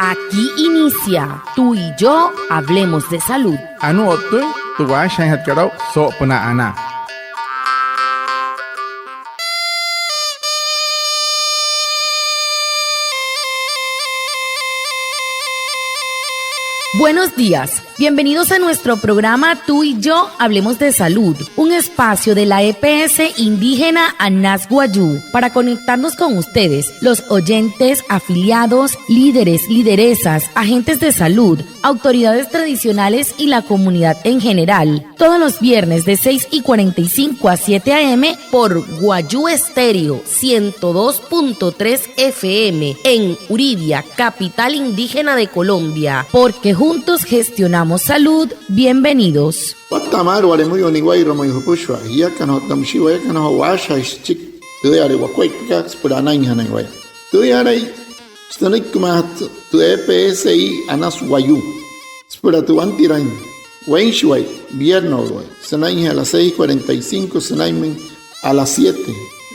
Aquí inicia Tú y yo hablemos de salud. Anu otu tuwa shanhat karau so puna ana. Buenos días, bienvenidos a nuestro programa Tú y yo hablemos de salud, un espacio de la EPS indígena Anas Wayuu para conectarnos con ustedes, los oyentes, afiliados, líderes, lideresas, agentes de salud, autoridades tradicionales y la comunidad en general, todos los viernes de 6:45 a 7 a.m. por Wayuu Estéreo 102.3 FM en Uridia, capital indígena de Colombia, porque juntos gestionamos salud. Bienvenidos. Watamar wale muy oniguay romo yupushwa ya kana tamshiwa kana washa chik tuyare wakwaitka spurana inhana waya tuyare stanik mat tu EPSI Anas Wayuu spura tu antiran wenshway viernes sanai a las 6:45 sanai a las 7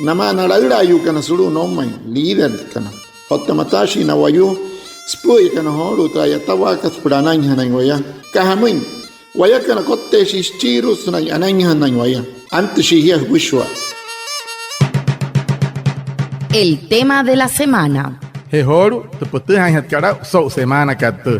nama narayrayu kana suru nomai líder kana hotamatashi na Wayuu Spui kana holu traya tawakas prananya na waya kahamin waya kana kotte shichirus na ananya na waya antishia wishwa. El tema de la semana. Hehoru tu putu hanhat karau so semana katu.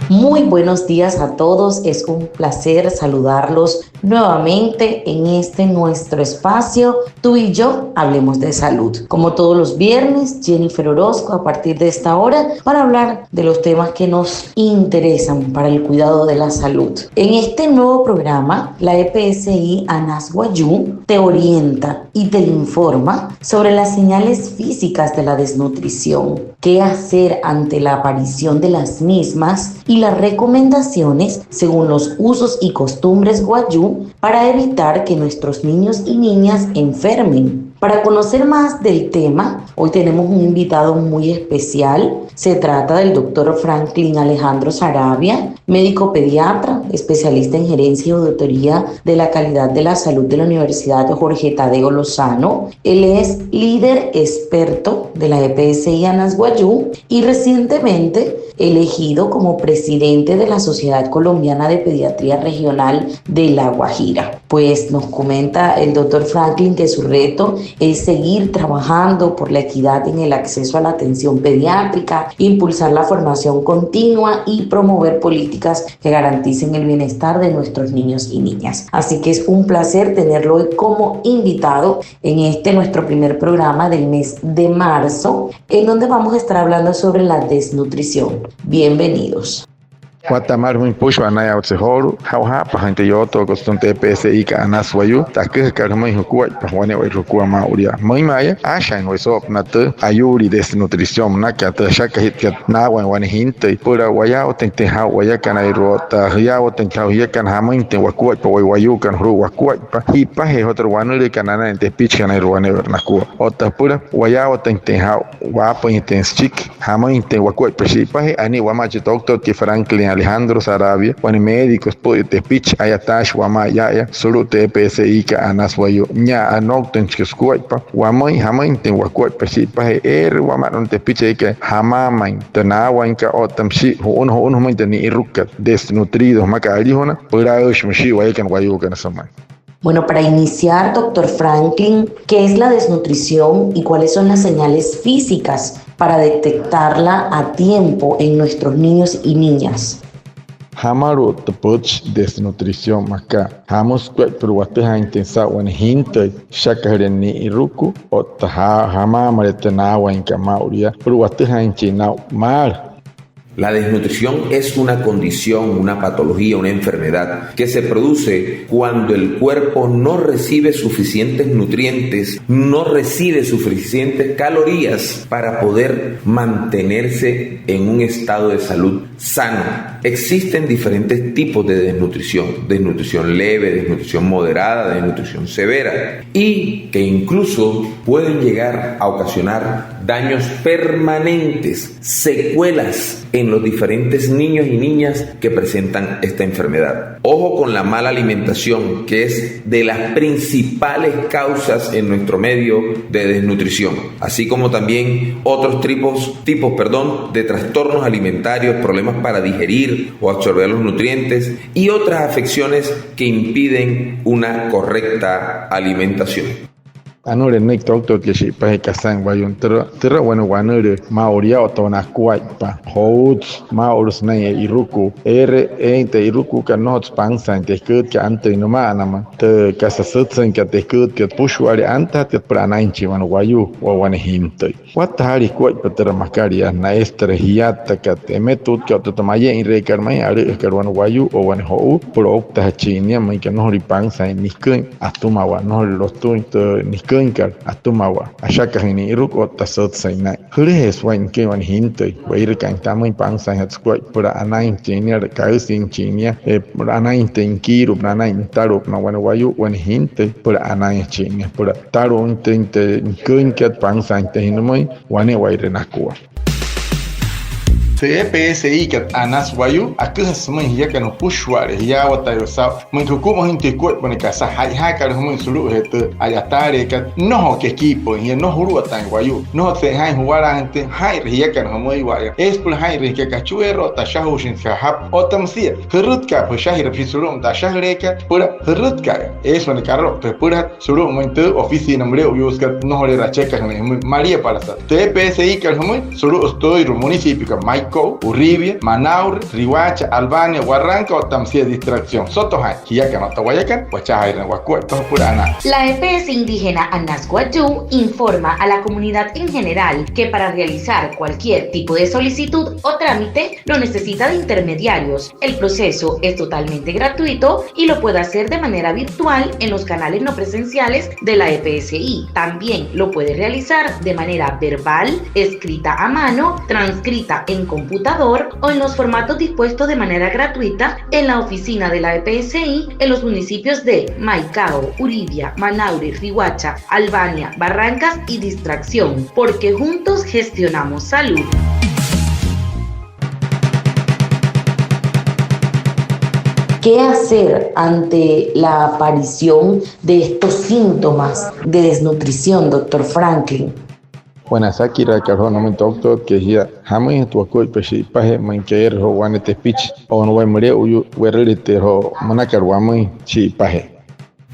Muy buenos días a todos, es un placer saludarlos nuevamente en este nuestro espacio Tú y yo hablemos de salud. Como todos los viernes, Jennifer Orozco a partir de esta hora para hablar de los temas que nos interesan para el cuidado de la salud. En este nuevo programa, la EPSI Anas Wayuu te orienta y te informa sobre las señales físicas de la desnutrición, qué hacer ante la aparición de las mismas y las recomendaciones según los usos y costumbres Wayuu para evitar que nuestros niños y niñas enfermen. Para conocer más del tema, hoy tenemos un invitado muy especial. Se trata del doctor Franklin Alejandro Saravia, médico pediatra, especialista en gerencia y auditoría de la calidad de la salud de la Universidad Jorge Tadeo Lozano. Él es líder experto de la EPSI Anas Wayuu y recientemente elegido como presidente de la Sociedad Colombiana de Pediatría Regional de La Guajira. Pues nos comenta el doctor Franklin que su reto es seguir trabajando por la equidad en el acceso a la atención pediátrica, impulsar la formación continua y promover políticas que garanticen el bienestar de nuestros niños y niñas. Así que es un placer tenerlo hoy como invitado en este nuestro primer programa del mes de marzo, en donde vamos a estar hablando sobre la desnutrición. Bienvenidos. Watamar muy push anaya otsehoru hauha pahante yoto costunte EPSI ka Anas Wayuu takeh karmai hukua pahwane wai rukua mauria mai maya asha en wesop nate ayuri desnutrición na ka ta shaka hit ka na wan hinte pura waya otente ha waya kana irota ya otente ha kan hamainte wakua pa Wayuu kan ru wakua pa hi pa he otro wanure kanana ente pitch kana ruane vernaku ota pura waya otente ha wa pa intenschik hamainte wakua pa shi pa he ani wamachi doctor ki Franklin Alejandro Saravia, cuando médicos te pitch ayatash wama ya solo te EPSI ka Anas Wayuu nya anokten chkuskuaipa wamai hamainte wakuaipa si pa wama non te pitch que hamain tanawa inka otamshi uno mainte ni irukat desnutridos makalihona pura ushmishi waikan Wayuu kan samai. Bueno, para iniciar, doctor Franklin, ¿qué es la desnutrición y cuáles son las señales físicas para detectarla a tiempo en nuestros niños y niñas? Hamaru tepuch desnutrición maka hamus kwet perwateha intensa wan hinte shakahreni iruku o taha hama maretena wan kamauria perwateha inchina mar. La desnutrición es una condición, una patología, una enfermedad que se produce cuando el cuerpo no recibe suficientes nutrientes, no recibe suficientes calorías para poder mantenerse en un estado de salud sano. Existen diferentes tipos de desnutrición: desnutrición leve, desnutrición moderada, desnutrición severa, y que incluso pueden llegar a ocasionar daños permanentes, secuelas en los diferentes niños y niñas que presentan esta enfermedad. Ojo con la mala alimentación, que es de las principales causas en nuestro medio de desnutrición, así como también otros tipos de trastornos alimentarios, problemas para digerir o absorber los nutrientes y otras afecciones que impiden una correcta alimentación. Anore nek doctor que si pa kasang wayun tera bueno wanere maoria otona kuaipa hots maors nay iruku ente iruku kanot pangsan te kut ka ante no manama te kasasutsen ka te kut ka pushwari anta te pranainchi wan wayu wa wan himte wat hari kuaipa tera makaria na estrahiata ka te metut ka to tamaye in rekar mai are karwan wayu o wan ho pro ta chinia mai ka no ri pangsan niskun atuma wa no los tuin niskun Atumawa, Ashaka in Iruk or Tasot Sainai. Hurries when came on hintoi, where can Tammy Pangsan had squat put a 19 year Kausin Chinia, a 19 Kiru, Brana, Taro, Nawanawayu, when hintoi, put a 19, put a Taro in the Kunkat Pangsan Tahinamoi, one away in Aqua. CPSI kat anas wayu akah semai hia kan pushwar hia watayo sa mengkuku mahinti kuat boneka sa hai kar humun sulu hete ayatare kat no ke equipo hia no huru atang wayu no se hai huara ante hai hia kan humui waya espul hai ke kachuero ta shahushin sahab otamsia hurut ka shahir fi sulum ta shahreka pura hurut ka es bon carro pe pura sulu momento oficina nombre uyus kat no hore racheca María para sa CPSI kan humui sulu estoy municipio ka Uribia, Manaure, Rihuacha, Albania, Huarranca o Tamsia Distracción. Sotohay, Hiyakan, Otahuayacan, Huachajairan, Huacueto, Purana. La EPS indígena Anas Guayú informa a la comunidad en general que para realizar cualquier tipo de solicitud o trámite no necesita de intermediarios. El proceso es totalmente gratuito y lo puede hacer de manera virtual en los canales no presenciales de la EPSI. También lo puede realizar de manera verbal, escrita a mano, transcrita en computador o en los formatos dispuestos de manera gratuita en la oficina de la EPSI en los municipios de Maicao, Uribia, Manaure, Rihuacha, Albania, Barrancas y Distracción, porque juntos gestionamos salud. ¿Qué hacer ante la aparición de estos síntomas de desnutrición, doctor Franklin? Bueno, Sakira Carhono mi doctor que ya hamai tu akoi peshi pahe manker ho wanete pitch o no vai mere uyu werelite ho manakar wamai chi pahe.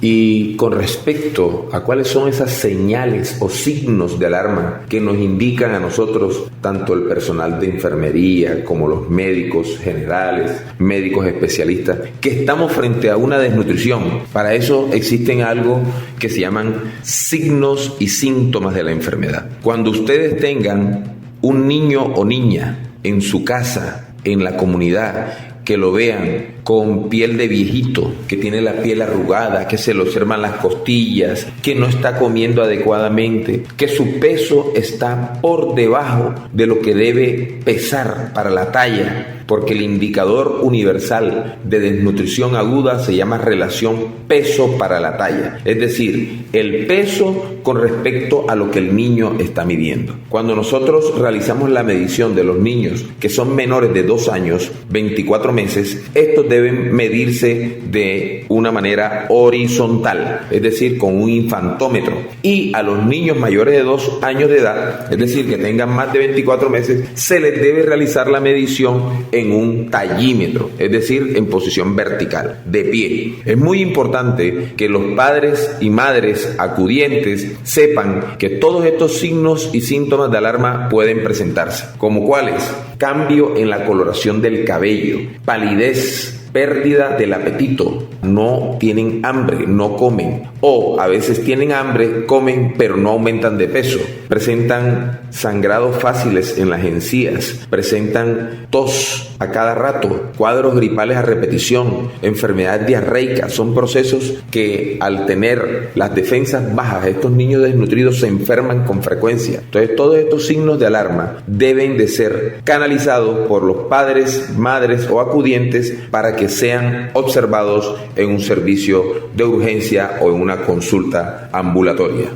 Y con respecto a cuáles son esas señales o signos de alarma que nos indican a nosotros, tanto el personal de enfermería como los médicos generales, médicos especialistas, que estamos frente a una desnutrición. Para eso existen algo que se llaman signos y síntomas de la enfermedad. Cuando ustedes tengan un niño o niña en su casa, en la comunidad, que lo vean con piel de viejito, que tiene la piel arrugada, que se le observan las costillas, que no está comiendo adecuadamente, que su peso está por debajo de lo que debe pesar para la talla, porque el indicador universal de desnutrición aguda se llama relación peso para la talla, es decir, el peso con respecto a lo que el niño está midiendo. Cuando nosotros realizamos la medición de los niños que son menores de 2 años, 24 meses, estos deben medirse de una manera horizontal, es decir, con un infantómetro. Y a los niños mayores de 2 años de edad, es decir, que tengan más de 24 meses, se les debe realizar la medición en un tallímetro, es decir, en posición vertical, de pie. Es muy importante que los padres y madres acudientes sepan que todos estos signos y síntomas de alarma pueden presentarse, como cuáles: cambio en la coloración del cabello, palidez, pérdida del apetito, no tienen hambre, no comen, o a veces tienen hambre, comen, pero no aumentan de peso, presentan sangrados fáciles en las encías, presentan tos a cada rato, cuadros gripales a repetición, enfermedad diarreica. Son procesos que al tener las defensas bajas, estos niños desnutridos se enferman con frecuencia. Entonces todos estos signos de alarma deben de ser canalizados por los padres, madres o acudientes para que sean observados en un servicio de urgencia o en una consulta ambulatoria.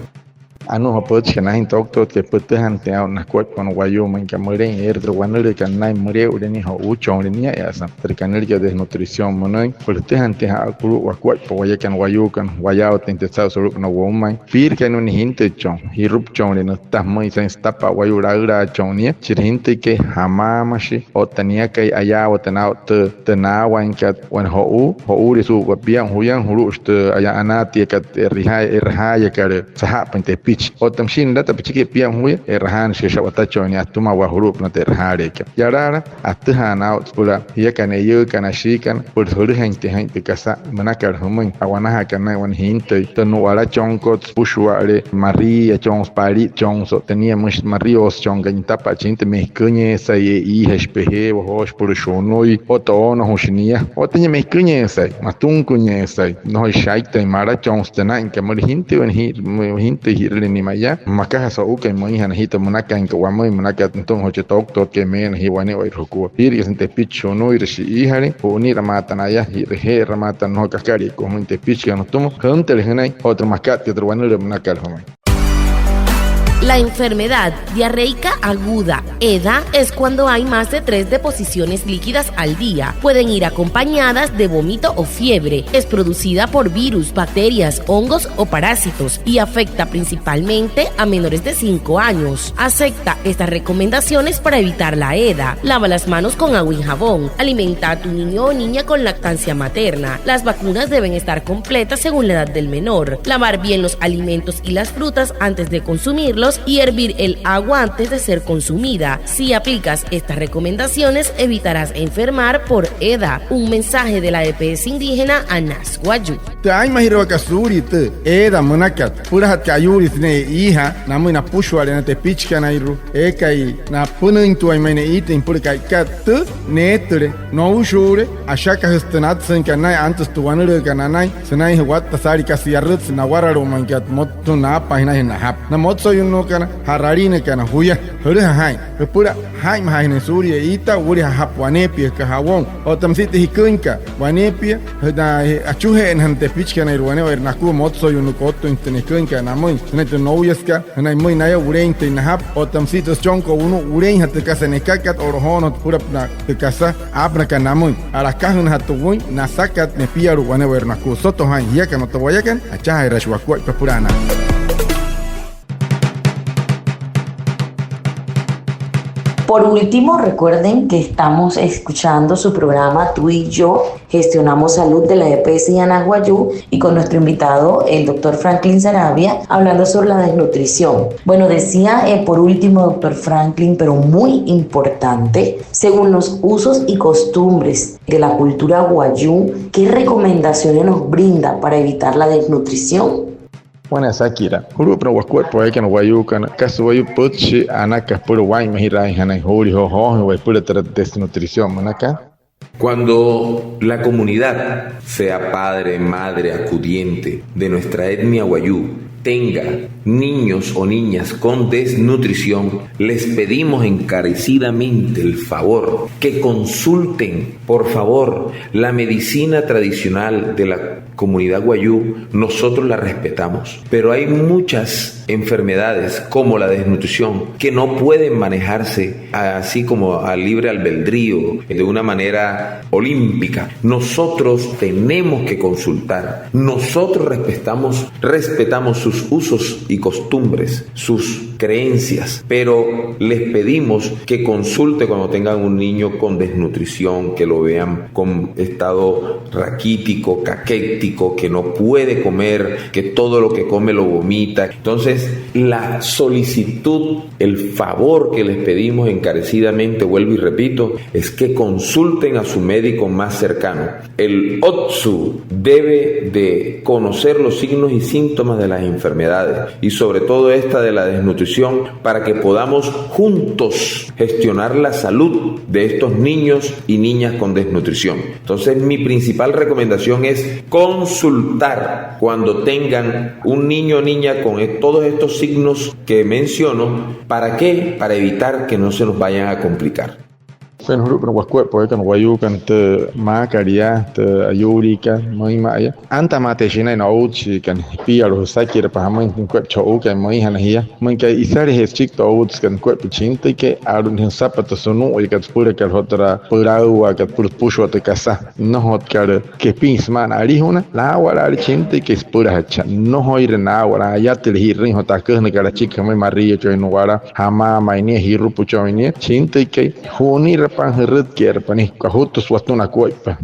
anu hapot chana in doctor que putte hante a na kwat con wayo man que muere erdo wanere kan nai muere ureni ho ucho ureni ya sa terkanel que desnutrición monoi putte hante a kuru wa kwat po waya kan wayo kan wayao tente sa so no woman pir que no ni hinte chon hirup chon no ta muy sen stapa wayo ra chon ni chirinte que hamamashi o tania que allá o tana tana wan kat wan ho de su bian huyan hurust aya anati kat erha ya kare sahap pente pitch o tamshin data pichike pian huya erhan shisha watacho ni atuma wa hurup na terhare ke yarara athana pula ya kana yo kana shikan por hur gente kasa manakar humun awana ha kana wan hinte tanu wala chonko pushwa ale maria chons pari chonso tenia mus marios chonga tapa chinte me kunye sai i hespehe wo hos por shonoi o to no hosnia o tenia me kunye sai matun kunye sai no shaita mara chons tena in kamar hinte wan hinte hirle ni maya makaha so uke moi han hita munaka in kwa moi munaka tonton hoche tok to ke men hi wane oi roku hiri sente picho no irshi i hari o ni ramata na ya hi ramata no kakari ko hinte picho no tomo kantel hanai otro makat otro wane le munaka homai. La enfermedad diarreica aguda, EDA, es cuando hay más de 3 deposiciones líquidas al día. Pueden ir acompañadas de vómito o fiebre. Es producida por virus, bacterias, hongos o parásitos y afecta principalmente a menores de 5 años. Acepta estas recomendaciones para evitar la EDA. Lava las manos con agua y jabón. Alimenta a tu niño o niña con lactancia materna. Las vacunas deben estar completas según la edad del menor. Lavar bien los alimentos y las frutas antes de consumirlos y hervir el agua antes de ser consumida. Si aplicas estas recomendaciones, evitarás enfermar por EDA. Un mensaje de la EPS indígena Anas Guayú. Ay mahiro kasuri te EDA manakat pura hat kayuri tne iha namu na pushwale na te pichka na iru ekai na punin tu ay mene itin pura kai kat netre no ushure ashaka hstanat sen kanai antes tu wanure kananai senai wat tasari kasiyarut na wararo mankat motto na pahina na hap na motso no kana hararine kana huya hore hai pura hai mahine suri ita uri hap wanepi ka hawon o tamsite hikunka wanepi da achuhe en hante pichka na irwane o naku motso yunu kotto intene kunka na moi neto no uyaska na moi na ya urente na hap o tamsite chonko uno uren hate kasane kakat orhono pura na kasa abna kana moi ala kahun hatu woi na sakat ne piaru wane o naku soto hai ya kana to wayakan acha rashwa ko purana. Por último, recuerden que estamos escuchando su programa Tú y Yo, Gestionamos Salud de la EPS de Anas Guayú y con nuestro invitado, el doctor Franklin Sarabia, hablando sobre la desnutrición. Bueno, decía por último, doctor Franklin, pero muy importante, según los usos y costumbres de la cultura guayú, ¿qué recomendaciones nos brinda para evitar la desnutrición? Wana sakira huru pro wakwat po ekan wayu kan kaswayu putchi anaka puro wai mahira hanai hori ho wai pura desnutrición manaka. Cuando la comunidad, sea padre, madre, acudiente de nuestra etnia guayú, tenga niños o niñas con desnutrición, les pedimos encarecidamente el favor que consulten, por favor, la medicina tradicional de la comunidad guayú. Nosotros la respetamos, pero hay muchas enfermedades como la desnutrición que no pueden manejarse así como a libre albedrío, de una manera olímpica. Nosotros tenemos que consultar, nosotros respetamos sus usos y costumbres, sus creencias, pero les pedimos que consulte cuando tengan un niño con desnutrición, que lo vean con estado raquítico, caquético, que no puede comer, que todo lo que come lo vomita. Entonces, la solicitud, el favor que les pedimos encarecidamente, vuelvo y repito, es que consulten a su médico más cercano. El OTSU debe de conocer los signos y síntomas de las enfermedades y sobre todo esta de la desnutrición, para que podamos juntos gestionar la salud de estos niños y niñas con desnutrición. Entonces, mi principal recomendación es consultar cuando tengan un niño o niña con todos estos signos que menciono. ¿Para qué? Para evitar que no se nos vayan a complicar. pen huru pen wakwe poe kan wayu kan te makaria te ayurika mai maya anta mate shina na uchi kan pia ro sakira pa hamin ko cho kan mai hana hia man kai isare he chik to uts kan ko pichinta ke arun hin sapato sonu o ka pura ka hotra purau ka pur pusho te casa no hot kar ke pins man ari huna la wala ari chinta ke pura hacha no hoire na wala ya te hirin hota ka na kala chik mai maria cho no wala hama mai ne hiru pucho ne chinta ke huni rapan heret ker pani ka hotu swatuna ko pa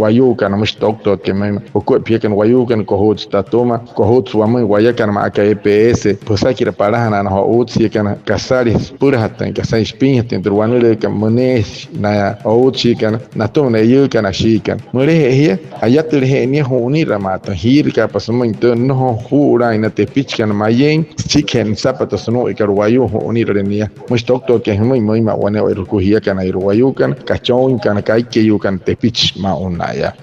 wayu kan mas doctor ke mai ko pia kan wayu kan ko hot sta toma ko hot swamai waya kan ma ka EPS posa kira para na ho utsi kan kasari pura hatan ka sai spin hatan durwanule kan manes na utsi kan na to na yu kan ashikan mure he ayatul he ni huni ramata hir ka pasman to no hura ina te pitch kan mayen chicken sapato sono ikar wayu huni renia mas doctor ke mai ma wane o ko hia kan ai wayu kan kachon kan kai ke yu kan te pitch ma unaya.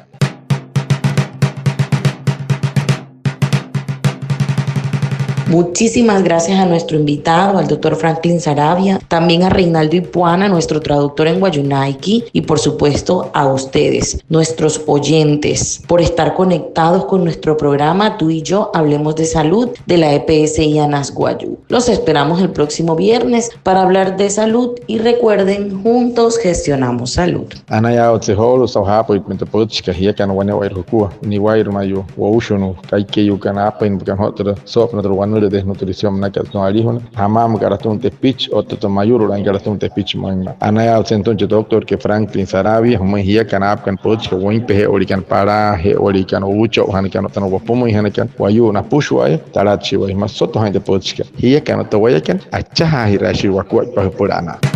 Muchísimas gracias a nuestro invitado, al doctor Franklin Saravia, también a Reinaldo Ipuana, nuestro traductor en Guayunaiki, y por supuesto a ustedes, nuestros oyentes, por estar conectados con nuestro programa Tú y Yo Hablemos de Salud de la EPSI Anas Guayú. Los esperamos el próximo viernes para hablar de salud y recuerden, juntos gestionamos salud. Anaya otseholo sauhapo itmenta pochka hiakan wane wairukua ni wairmayu wa ushunu kaikeyu kana apain bukan hotra sopna de desnutrición na que no arijona hamam garatun te pitch o te mayuro ran garatun te pitch man anaya al entonces doctor que Franklin Saravia huma hia kanap kan poch ko win pe orikan para he orikan ucho han kan no pomo han kan wayu na pushwa tarachi wa mas soto han te poch hia kan to wayakan acha hirashi wa ko pa purana.